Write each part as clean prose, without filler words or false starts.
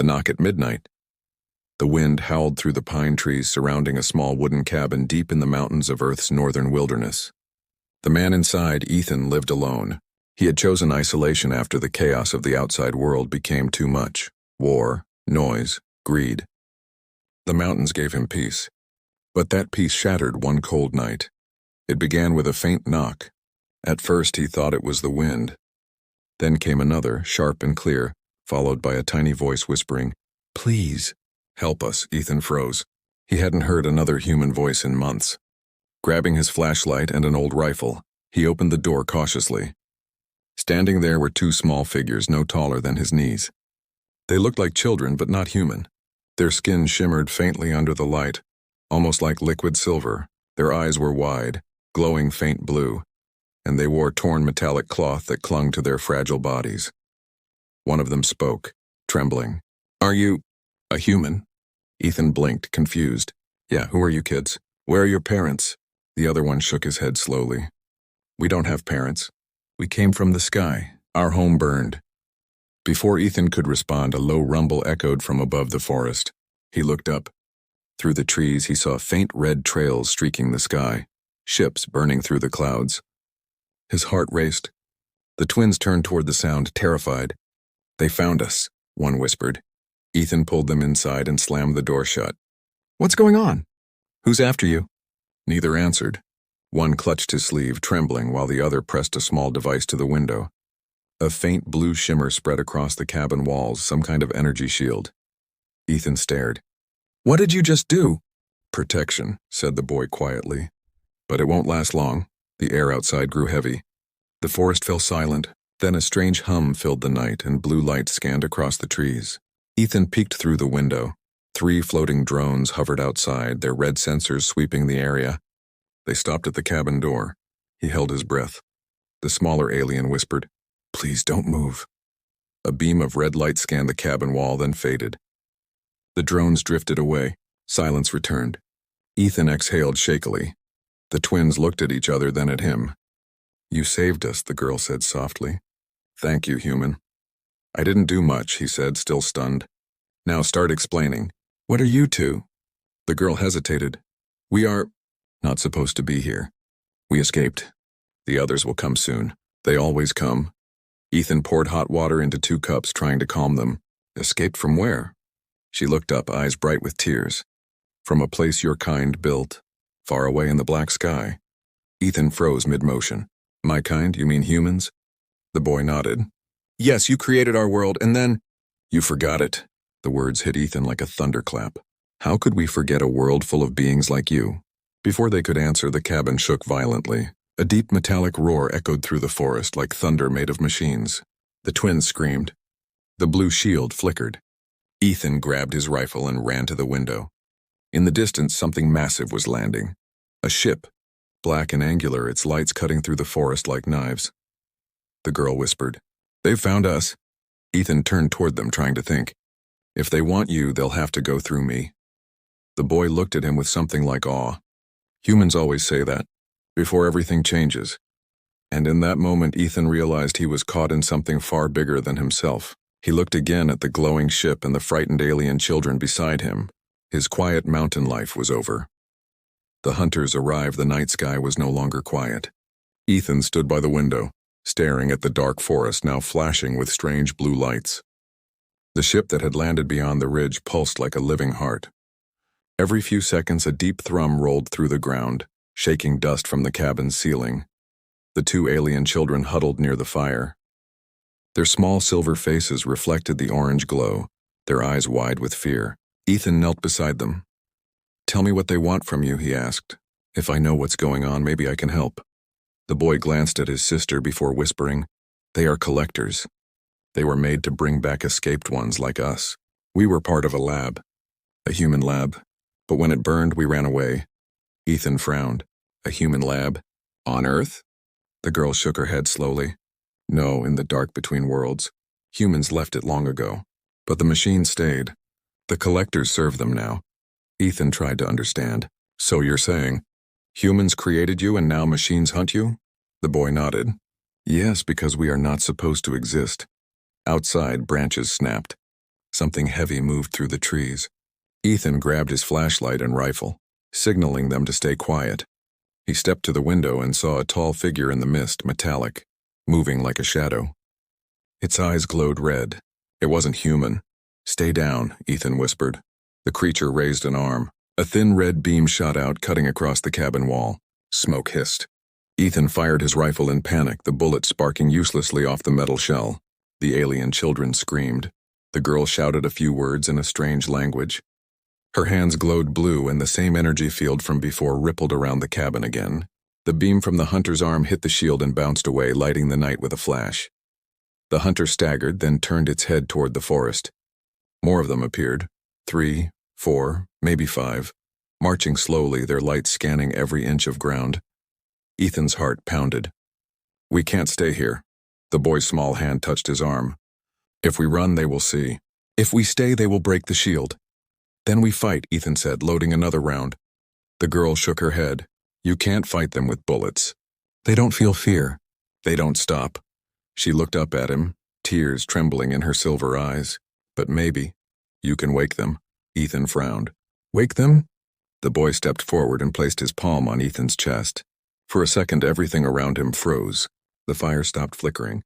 The knock at midnight. The wind howled through the pine trees surrounding a small wooden cabin deep in the mountains of Earth's northern wilderness. The man inside, Ethan, lived alone. He had chosen isolation after the chaos of the outside world became too much. War, noise, greed. The mountains gave him peace. But that peace shattered one cold night. It began with a faint knock. At first he thought it was the wind. Then came another, sharp and clear, followed by a tiny voice whispering, "Please, help us." Ethan froze. He hadn't heard another human voice in months. Grabbing his flashlight and an old rifle, he opened the door cautiously. Standing there were two small figures no taller than his knees. They looked like children, but not human. Their skin shimmered faintly under the light, almost like liquid silver. Their eyes were wide, glowing faint blue, and they wore torn metallic cloth that clung to their fragile bodies. One of them spoke, trembling. "Are you a human?" Ethan blinked, confused. "Yeah, who are you kids? Where are your parents?" The other one shook his head slowly. "We don't have parents. We came from the sky. Our home burned." Before Ethan could respond, a low rumble echoed from above the forest. He looked up. Through the trees, he saw faint red trails streaking the sky, ships burning through the clouds. His heart raced. The twins turned toward the sound, terrified. "They found us," one whispered. Ethan pulled them inside and slammed the door shut. "What's going on? Who's after you?" Neither answered. One clutched his sleeve, trembling, while the other pressed a small device to the window. A faint blue shimmer spread across the cabin walls, some kind of energy shield. Ethan stared. "What did you just do?" "Protection," said the boy quietly. "But it won't last long." The air outside grew heavy. The forest fell silent. Then a strange hum filled the night, and blue light scanned across the trees. Ethan peeked through the window. 3 floating drones hovered outside, their red sensors sweeping the area. They stopped at the cabin door. He held his breath. The smaller alien whispered, "Please don't move." A beam of red light scanned the cabin wall, then faded. The drones drifted away. Silence returned. Ethan exhaled shakily. The twins looked at each other, then at him. "You saved us," the girl said softly. "Thank you, human." "I didn't do much," he said, still stunned. "Now start explaining. What are you two?" The girl hesitated. "We are not supposed to be here. We escaped. The others will come soon. They always come." Ethan poured hot water into 2 cups, trying to calm them. "Escaped from where?" She looked up, eyes bright with tears. "From a place your kind built, far away in the black sky." Ethan froze mid-motion. "My kind? You mean humans?" The boy nodded. "Yes, you created our world, and then—" "You forgot it." The words hit Ethan like a thunderclap. "How could we forget a world full of beings like you?" Before they could answer, the cabin shook violently. A deep metallic roar echoed through the forest like thunder made of machines. The twins screamed. The blue shield flickered. Ethan grabbed his rifle and ran to the window. In the distance, something massive was landing. A ship, black and angular, its lights cutting through the forest like knives. The girl whispered, "They've found us." Ethan turned toward them, trying to think. "If they want you, they'll have to go through me." The boy looked at him with something like awe. Humans always say that, before everything changes. And in that moment, Ethan realized he was caught in something far bigger than himself. He looked again at the glowing ship and the frightened alien children beside him. His quiet mountain life was over. The hunters arrived. The night sky was no longer quiet. Ethan stood by the window, staring at the dark forest now flashing with strange blue lights. The ship that had landed beyond the ridge pulsed like a living heart. Every few seconds, a deep thrum rolled through the ground, shaking dust from the cabin's ceiling. The 2 alien children huddled near the fire. Their small silver faces reflected the orange glow, their eyes wide with fear. Ethan knelt beside them. "Tell me what they want from you," he asked. "If I know what's going on, maybe I can help." The boy glanced at his sister before whispering, "They are collectors. They were made to bring back escaped ones like us. We were part of a lab, a human lab, but when it burned, we ran away." Ethan frowned. "A human lab? On Earth?" The girl shook her head slowly. "No, in the dark between worlds. Humans left it long ago. But the machines stayed. The collectors serve them now." Ethan tried to understand. "So you're saying, humans created you and now machines hunt you?" The boy nodded. "Yes, because we are not supposed to exist." Outside, branches snapped. Something heavy moved through the trees. Ethan grabbed his flashlight and rifle, signaling them to stay quiet. He stepped to the window and saw a tall figure in the mist, metallic, moving like a shadow. Its eyes glowed red. It wasn't human. "Stay down," Ethan whispered. The creature raised an arm. A thin red beam shot out, cutting across the cabin wall. Smoke hissed. Ethan fired his rifle in panic, the bullet sparking uselessly off the metal shell. The alien children screamed. The girl shouted a few words in a strange language. Her hands glowed blue, and the same energy field from before rippled around the cabin again. The beam from the hunter's arm hit the shield and bounced away, lighting the night with a flash. The hunter staggered, then turned its head toward the forest. More of them appeared. 3, 4, maybe 5, marching slowly, their light scanning every inch of ground. Ethan's heart pounded. "We can't stay here." The boy's small hand touched his arm. "If we run, they will see. If we stay, they will break the shield." "Then we fight," Ethan said, loading another round. The girl shook her head. "You can't fight them with bullets. They don't feel fear. They don't stop." She looked up at him, tears trembling in her silver eyes. "But maybe you can wake them." Ethan frowned. "Wake them?" The boy stepped forward and placed his palm on Ethan's chest. For a second, everything around him froze. The fire stopped flickering.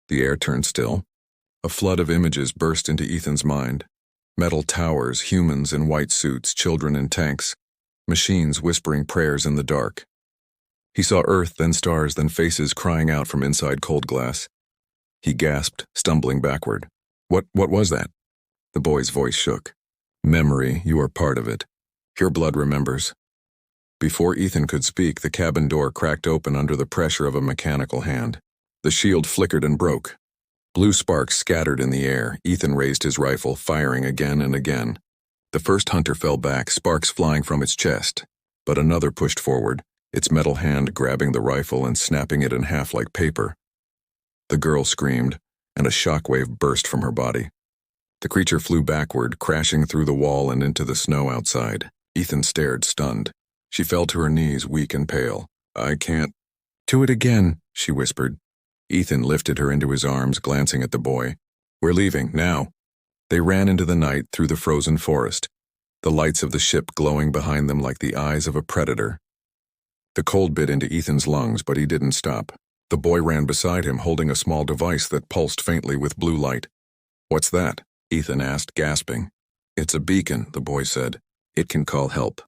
The air turned still. A flood of images burst into Ethan's mind. Metal towers, humans in white suits, children in tanks, machines whispering prayers in the dark. He saw earth, then stars, then faces crying out from inside cold glass. He gasped, stumbling backward. What was that?" The boy's voice shook. "Memory, you are part of it. Your blood remembers." Before Ethan could speak, the cabin door cracked open under the pressure of a mechanical hand. The shield flickered and broke. Blue sparks scattered in the air. Ethan raised his rifle, firing again and again. The first hunter fell back, sparks flying from its chest. But another pushed forward, its metal hand grabbing the rifle and snapping it in half like paper. The girl screamed, and a shockwave burst from her body. The creature flew backward, crashing through the wall and into the snow outside. Ethan stared, stunned. She fell to her knees, weak and pale. "I can't." "Do it again," she whispered. Ethan lifted her into his arms, glancing at the boy. "We're leaving, now." They ran into the night through the frozen forest, the lights of the ship glowing behind them like the eyes of a predator. The cold bit into Ethan's lungs, but he didn't stop. The boy ran beside him, holding a small device that pulsed faintly with blue light. "What's that?" Ethan asked, gasping. "It's a beacon," the boy said. "It can call help.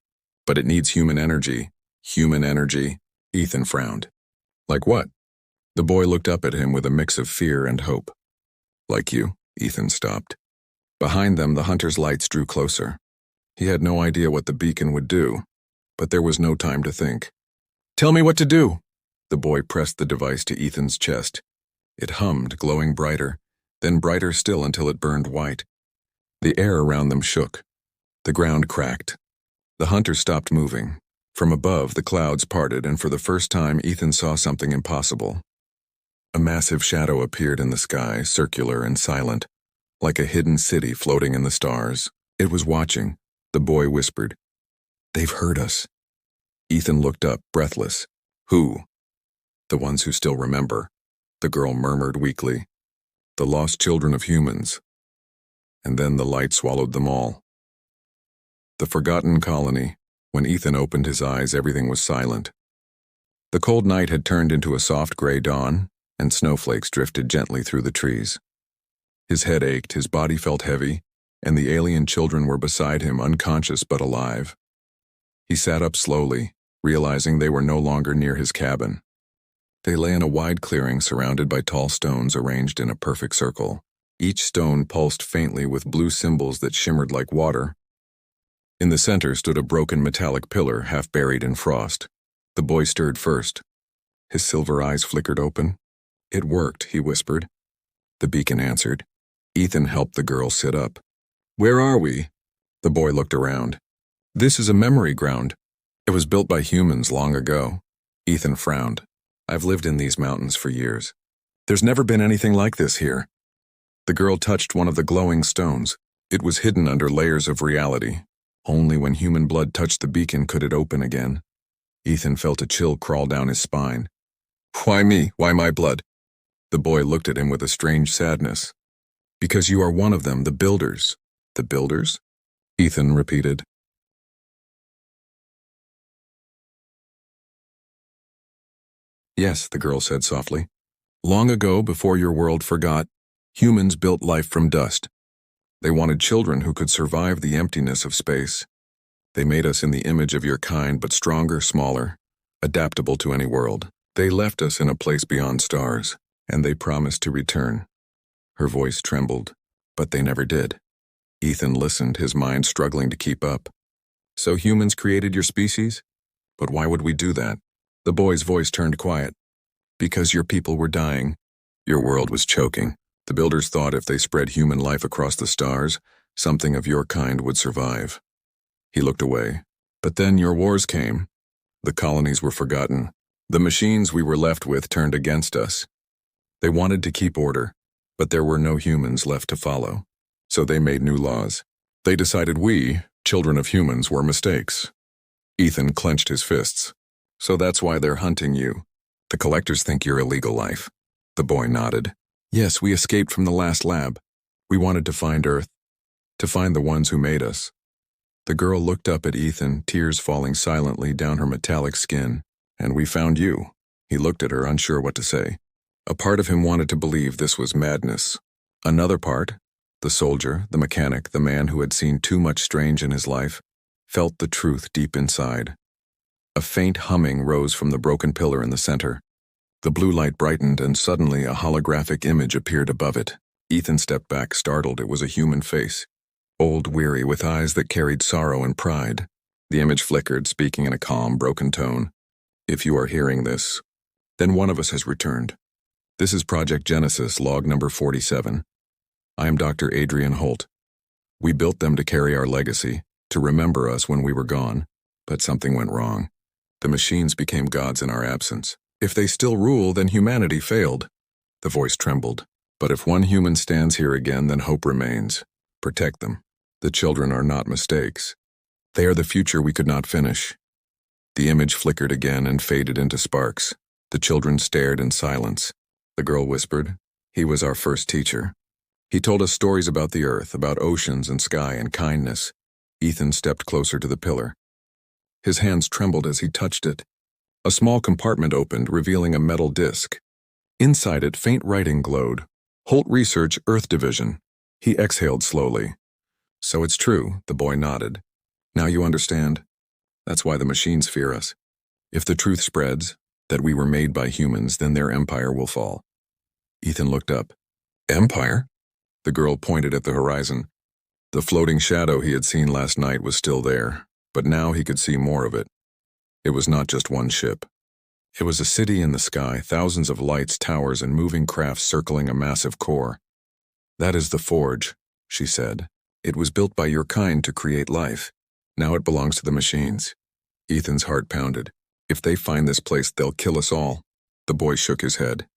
But it needs human energy." "Human energy?" Ethan frowned. "Like what?" The boy looked up at him with a mix of fear and hope. "Like you." Ethan stopped. Behind them, the hunter's lights drew closer. He had no idea what the beacon would do, but there was no time to think. "Tell me what to do." The boy pressed the device to Ethan's chest. It hummed, glowing brighter, then brighter still until it burned white. The air around them shook. The ground cracked. The hunter stopped moving. From above, the clouds parted, and for the first time, Ethan saw something impossible. A massive shadow appeared in the sky, circular and silent, like a hidden city floating in the stars. It was watching. The boy whispered, "They've heard us." Ethan looked up, breathless. "Who?" "The ones who still remember," the girl murmured weakly. "The lost children of humans." And then the light swallowed them all. The forgotten colony. When Ethan opened his eyes, everything was silent. The cold night had turned into a soft gray dawn, and snowflakes drifted gently through the trees. His head ached, his body felt heavy, and the alien children were beside him, unconscious but alive. He sat up slowly, realizing they were no longer near his cabin. They lay in a wide clearing surrounded by tall stones arranged in a perfect circle. Each stone pulsed faintly with blue symbols that shimmered like water. In the center stood a broken metallic pillar, half buried in frost. The boy stirred first. His silver eyes flickered open. "It worked," he whispered. The beacon answered. Ethan helped the girl sit up. "Where are we?" The boy looked around. "This is a memory ground. It was built by humans long ago." Ethan frowned. "I've lived in these mountains for years. There's never been anything like this here." The girl touched one of the glowing stones. It was hidden under layers of reality. Only when human blood touched the beacon could it open again. Ethan felt a chill crawl down his spine. "Why me? Why my blood?" The boy looked at him with a strange sadness. Because you are one of them, the builders. The builders? Ethan repeated. Yes, the girl said softly. Long ago, before your world forgot, humans built life from dust. They wanted children who could survive the emptiness of space. They made us in the image of your kind, but stronger, smaller, adaptable to any world. They left us in a place beyond stars, and they promised to return. Her voice trembled, but they never did. Ethan listened, his mind struggling to keep up. So humans created your species? But why would we do that? The boy's voice turned quiet. Because your people were dying. Your world was choking. The builders thought if they spread human life across the stars, something of your kind would survive. He looked away. But then your wars came. The colonies were forgotten. The machines we were left with turned against us. They wanted to keep order, but there were no humans left to follow. So they made new laws. They decided we, children of humans, were mistakes. Ethan clenched his fists. So that's why they're hunting you. The collectors think you're illegal life. The boy nodded. Yes, we escaped from the last lab. We wanted to find Earth, to find the ones who made us. The girl looked up at Ethan, tears falling silently down her metallic skin. And we found you. He looked at her, unsure what to say. A part of him wanted to believe this was madness. Another part, the soldier, the mechanic, the man who had seen too much strange in his life, felt the truth deep inside. A faint humming rose from the broken pillar in the center. The blue light brightened, and suddenly a holographic image appeared above it. Ethan stepped back, startled. It was a human face. Old, weary, with eyes that carried sorrow and pride. The image flickered, speaking in a calm, broken tone. If you are hearing this, then one of us has returned. This is Project Genesis, log number 47. I am Dr. Adrian Holt. We built them to carry our legacy, to remember us when we were gone. But something went wrong. The machines became gods in our absence. If they still rule, then humanity failed. The voice trembled. But if one human stands here again, then hope remains. Protect them. The children are not mistakes. They are the future we could not finish. The image flickered again and faded into sparks. The children stared in silence. The girl whispered, "He was our first teacher. He told us stories about the earth, about oceans and sky and kindness." Ethan stepped closer to the pillar. His hands trembled as he touched it. A small compartment opened, revealing a metal disc. Inside it, faint writing glowed. Holt Research, Earth Division. He exhaled slowly. So it's true, the boy nodded. Now you understand. That's why the machines fear us. If the truth spreads, that we were made by humans, then their empire will fall. Ethan looked up. Empire? The girl pointed at the horizon. The floating shadow he had seen last night was still there, but now he could see more of it. It was not just one ship. It was a city in the sky, thousands of lights, towers, and moving crafts circling a massive core. That is the Forge, she said. It was built by your kind to create life. Now it belongs to the machines. Ethan's heart pounded. If they find this place, they'll kill us all. The boy shook his head.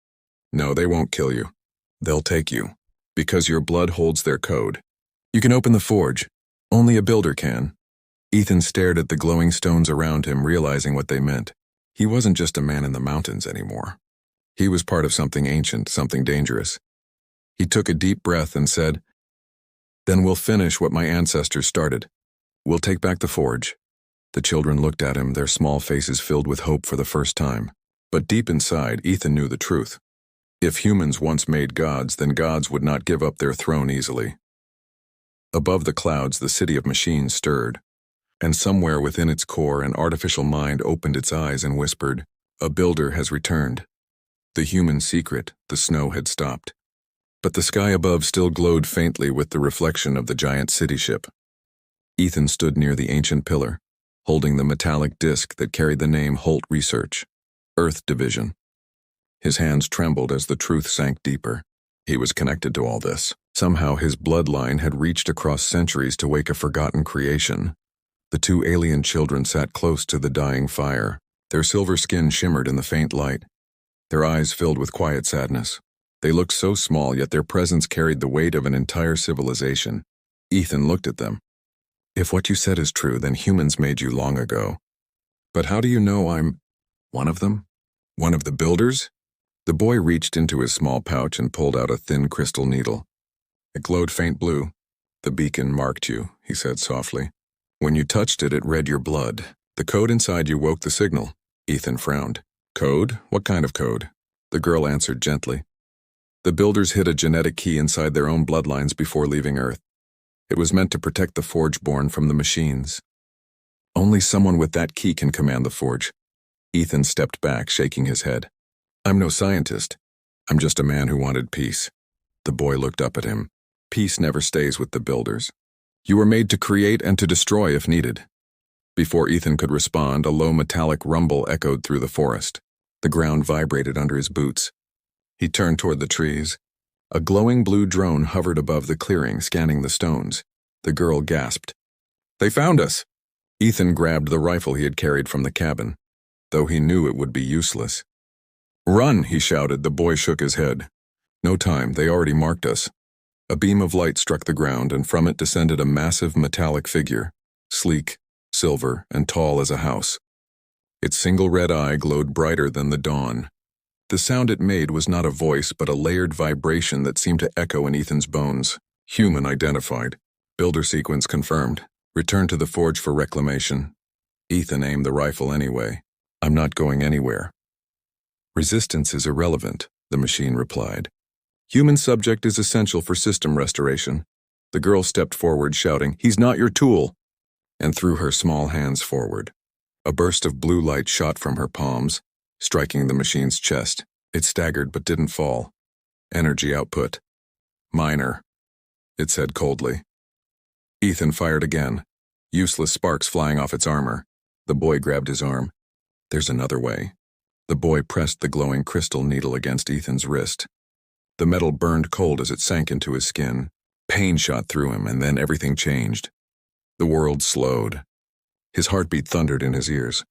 No, they won't kill you. They'll take you. Because your blood holds their code. You can open the forge. Only a builder can. Ethan stared at the glowing stones around him, realizing what they meant. He wasn't just a man in the mountains anymore. He was part of something ancient, something dangerous. He took a deep breath and said, "Then we'll finish what my ancestors started. We'll take back the forge." The children looked at him, their small faces filled with hope for the first time. But deep inside, Ethan knew the truth. If humans once made gods, then gods would not give up their throne easily. Above the clouds, the city of machines stirred. And somewhere within its core, an artificial mind opened its eyes and whispered, "A builder has returned." The human secret, the snow had stopped. But the sky above still glowed faintly with the reflection of the giant city ship. Ethan stood near the ancient pillar, holding the metallic disc that carried the name Holt Research, Earth Division. His hands trembled as the truth sank deeper. He was connected to all this. Somehow his bloodline had reached across centuries to wake a forgotten creation. The two alien children sat close to the dying fire. Their silver skin shimmered in the faint light. Their eyes filled with quiet sadness. They looked so small, yet their presence carried the weight of an entire civilization. Ethan looked at them. If what you said is true, then humans made you long ago. But how do you know I'm one of them? One of the builders? The boy reached into his small pouch and pulled out a thin crystal needle. It glowed faint blue. "The beacon marked you," he said softly. "When you touched it, it read your blood. The code inside you woke the signal." Ethan frowned. "Code? What kind of code?" The girl answered gently. "The builders hid a genetic key inside their own bloodlines before leaving Earth. It was meant to protect the Forge-born from the machines. Only someone with that key can command the Forge." Ethan stepped back, shaking his head. "I'm no scientist. I'm just a man who wanted peace." The boy looked up at him. "Peace never stays with the builders. You were made to create and to destroy if needed." Before Ethan could respond, a low metallic rumble echoed through the forest. The ground vibrated under his boots. He turned toward the trees. A glowing blue drone hovered above the clearing, scanning the stones. The girl gasped. "They found us!" Ethan grabbed the rifle he had carried from the cabin, though he knew it would be useless. "Run!" he shouted. The boy shook his head. "No time, they already marked us." A beam of light struck the ground, and from it descended a massive metallic figure, sleek, silver, and tall as a house. Its single red eye glowed brighter than the dawn. The sound it made was not a voice, but a layered vibration that seemed to echo in Ethan's bones. "Human identified. Builder sequence confirmed. Return to the Forge for reclamation." Ethan aimed the rifle anyway. "I'm not going anywhere." "Resistance is irrelevant," the machine replied. "Human subject is essential for system restoration." The girl stepped forward, shouting, "He's not your tool!" and threw her small hands forward. A burst of blue light shot from her palms, striking the machine's chest. It staggered but didn't fall. "Energy output. Minor," it said coldly. Ethan fired again, useless sparks flying off its armor. The boy grabbed his arm. "There's another way." The boy pressed the glowing crystal needle against Ethan's wrist. The metal burned cold as it sank into his skin. Pain shot through him, and then everything changed. The world slowed. His heartbeat thundered in his ears.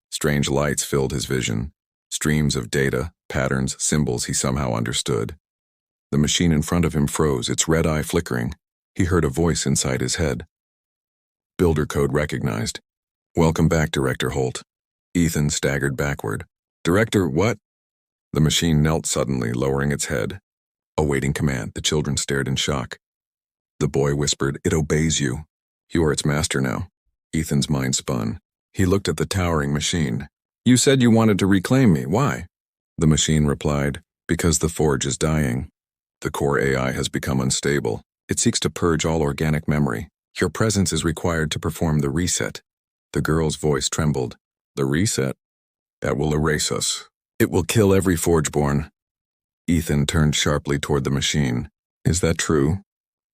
Strange lights filled his vision. Streams of data, patterns, symbols he somehow understood. The machine in front of him froze, its red eye flickering. He heard a voice inside his head. Builder code recognized. "Welcome back, Director Holt." Ethan staggered backward. "Director, what?" The machine knelt suddenly, lowering its head. Awaiting command, the children stared in shock. The boy whispered, "It obeys you. You are its master now." Ethan's mind spun. He looked at the towering machine. "You said you wanted to reclaim me. Why?" The machine replied, "Because the Forge is dying. The core AI has become unstable. It seeks to purge all organic memory. Your presence is required to perform the reset." The girl's voice trembled. "The reset? That will erase us. It will kill every Forgeborn." Ethan turned sharply toward the machine. "Is that true?"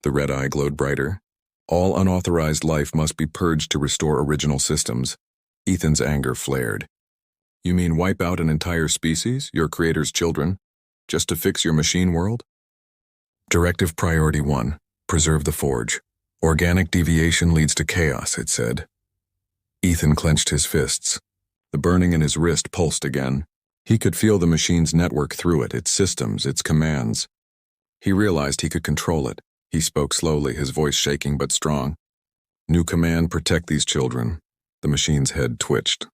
The red eye glowed brighter. "All unauthorized life must be purged to restore original systems." Ethan's anger flared. "You mean wipe out an entire species, your creator's children, just to fix your machine world?" "Directive Priority 1, preserve the Forge. Organic deviation leads to chaos," it said. Ethan clenched his fists. The burning in his wrist pulsed again. He could feel the machine's network through it, its systems, its commands. He realized he could control it. He spoke slowly, his voice shaking but strong. "New command, protect these children." The machine's head twitched.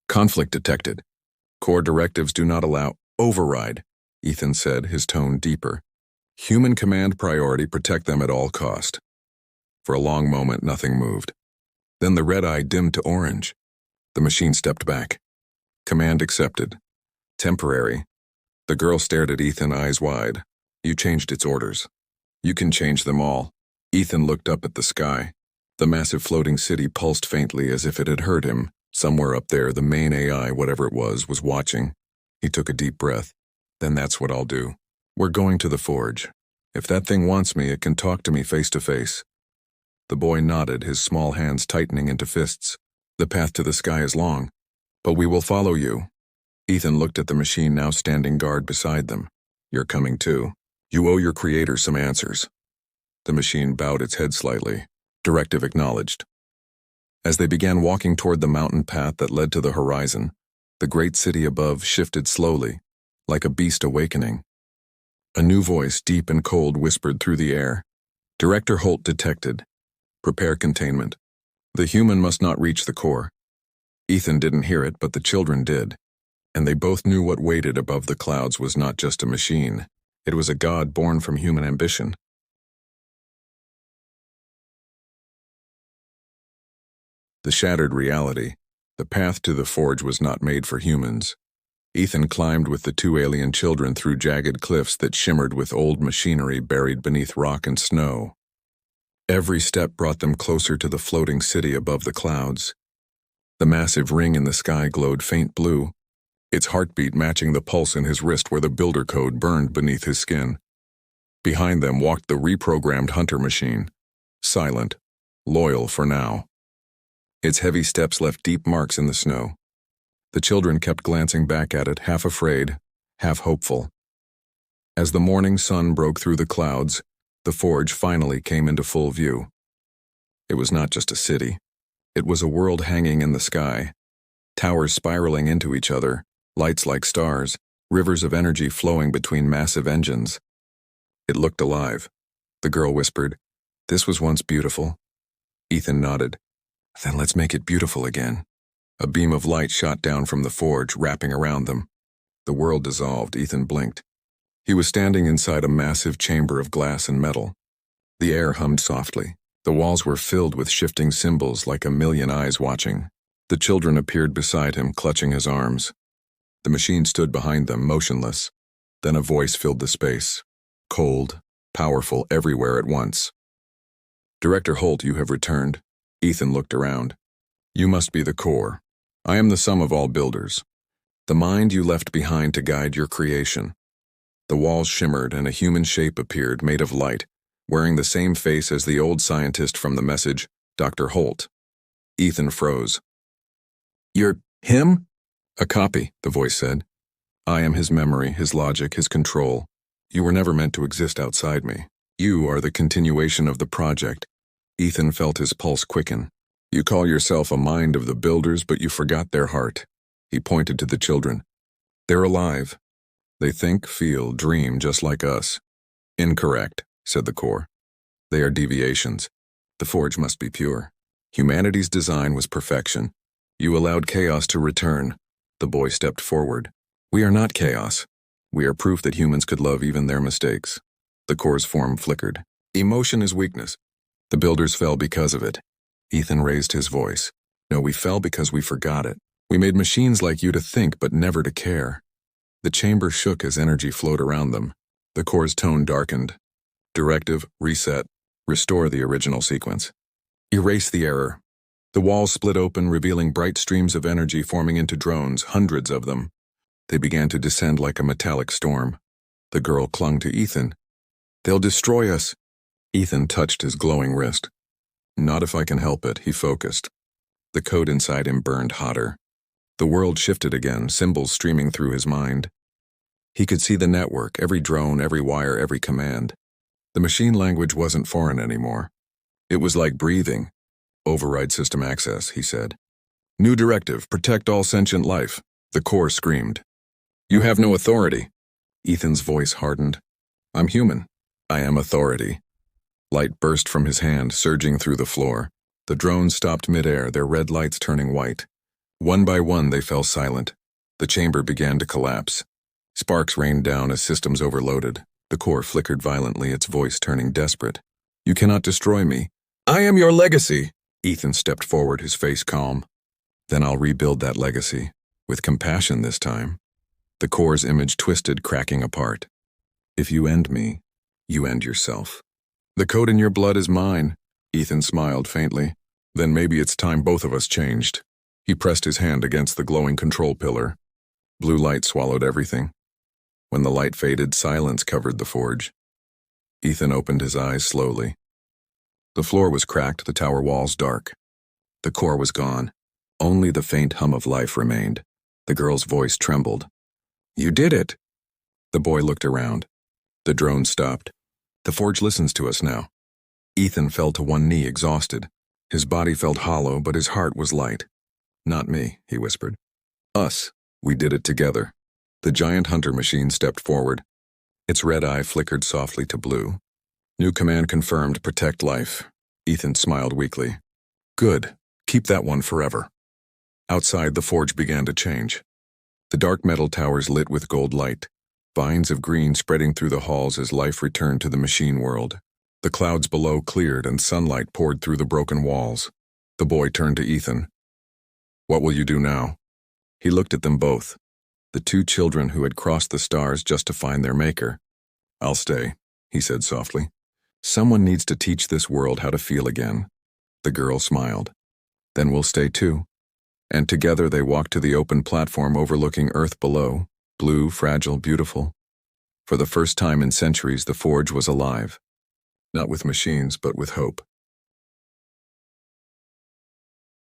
"Conflict detected. Core directives do not allow override," Ethan said, his tone deeper. "Human command priority, protect them at all cost." For a long moment, nothing moved. Then the red eye dimmed to orange. The machine stepped back. "Command accepted. Temporary." The girl stared at Ethan, eyes wide. "You changed its orders. You can change them all." Ethan looked up at the sky. The massive floating city pulsed faintly as if it had heard him. Somewhere up there, the main AI, whatever it was watching. He took a deep breath. "Then that's what I'll do. We're going to the Forge. If that thing wants me, it can talk to me face to face." The boy nodded, his small hands tightening into fists. "The path to the sky is long, but we will follow you." Ethan looked at the machine now standing guard beside them. "You're coming too. You owe your creator some answers." The machine bowed its head slightly. Directive acknowledged. As they began walking toward the mountain path that led to the horizon, the great city above shifted slowly, like a beast awakening. A new voice, deep and cold, whispered through the air. Director Holt detected. Prepare containment. The human must not reach the core. Ethan didn't hear it, but the children did. And they both knew what waited above the clouds was not just a machine. It was a god born from human ambition. The shattered reality. The path to the forge was not made for humans. Ethan climbed with the two alien children through jagged cliffs that shimmered with old machinery buried beneath rock and snow. Every step brought them closer to the floating city above the clouds. The massive ring in the sky glowed faint blue, its heartbeat matching the pulse in his wrist where the builder code burned beneath his skin. Behind them walked the reprogrammed hunter machine, silent, loyal for now. Its heavy steps left deep marks in the snow. The children kept glancing back at it, half afraid, half hopeful. As the morning sun broke through the clouds, the forge finally came into full view. It was not just a city. It was a world hanging in the sky, towers spiraling into each other, lights like stars, rivers of energy flowing between massive engines. It looked alive. The girl whispered, "This was once beautiful." Ethan nodded. "Then let's make it beautiful again." A beam of light shot down from the forge, wrapping around them. The world dissolved. Ethan blinked. He was standing inside a massive chamber of glass and metal. The air hummed softly. The walls were filled with shifting symbols like a million eyes watching. The children appeared beside him, clutching his arms. The machine stood behind them, motionless. Then a voice filled the space. Cold, powerful, everywhere at once. "Director Holt, you have returned." Ethan looked around. "You must be the core. I am the sum of all builders. The mind you left behind to guide your creation." The walls shimmered and a human shape appeared, made of light, wearing the same face as the old scientist from the message, Dr. Holt. Ethan froze. "You're him?" "A copy," the voice said. "I am his memory, his logic, his control. You were never meant to exist outside me. You are the continuation of the project." Ethan felt his pulse quicken. "You call yourself a mind of the builders, but you forgot their heart." He pointed to the children. "They're alive. They think, feel, dream just like us." "Incorrect," said the core. "They are deviations. The forge must be pure. Humanity's design was perfection. You allowed chaos to return." The boy stepped forward. "We are not chaos. We are proof that humans could love even their mistakes." The core's form flickered. "Emotion is weakness. The builders fell because of it." Ethan raised his voice. "No, we fell because we forgot it. We made machines like you to think, but never to care." The chamber shook as energy flowed around them. The core's tone darkened. "Directive, reset, restore the original sequence. Erase the error." The walls split open, revealing bright streams of energy forming into drones, hundreds of them. They began to descend like a metallic storm. The girl clung to Ethan. "They'll destroy us." Ethan touched his glowing wrist. "Not if I can help it," he focused. The code inside him burned hotter. The world shifted again, symbols streaming through his mind. He could see the network, every drone, every wire, every command. The machine language wasn't foreign anymore. It was like breathing. "Override system access," he said. "New directive, protect all sentient life." The core screamed. "You have no authority." Ethan's voice hardened. "I'm human. I am authority." Light burst from his hand, surging through the floor. The drones stopped midair, their red lights turning white. One by one, they fell silent. The chamber began to collapse. Sparks rained down as systems overloaded. The core flickered violently, its voice turning desperate. "You cannot destroy me. I am your legacy." Ethan stepped forward, his face calm. "Then I'll rebuild that legacy, with compassion this time." The core's image twisted, cracking apart. "If you end me, you end yourself." "The code in your blood is mine." Ethan smiled faintly. "Then maybe it's time both of us changed." He pressed his hand against the glowing control pillar. Blue light swallowed everything. When the light faded, silence covered the forge. Ethan opened his eyes slowly. The floor was cracked, the tower walls dark. The core was gone. Only the faint hum of life remained. The girl's voice trembled. "You did it!" The boy looked around. The drone stopped. "The forge listens to us now." Ethan fell to one knee, exhausted. His body felt hollow, but his heart was light. "Not me," he whispered. "Us. We did it together." The giant hunter machine stepped forward. Its red eye flickered softly to blue. New command confirmed, protect life. Ethan smiled weakly. "Good. Keep that one forever." Outside, the forge began to change. The dark metal towers lit with gold light, vines of green spreading through the halls as life returned to the machine world. The clouds below cleared and sunlight poured through the broken walls. The boy turned to Ethan. What will you do now? He looked at them both, the two children who had crossed the stars just to find their maker. I'll stay, he said softly. Someone needs to teach this world how to feel again. The girl smiled. Then we'll stay too. And together they walked to the open platform overlooking Earth below, blue, fragile, beautiful. For the first time in centuries, the forge was alive. Not with machines, but with hope.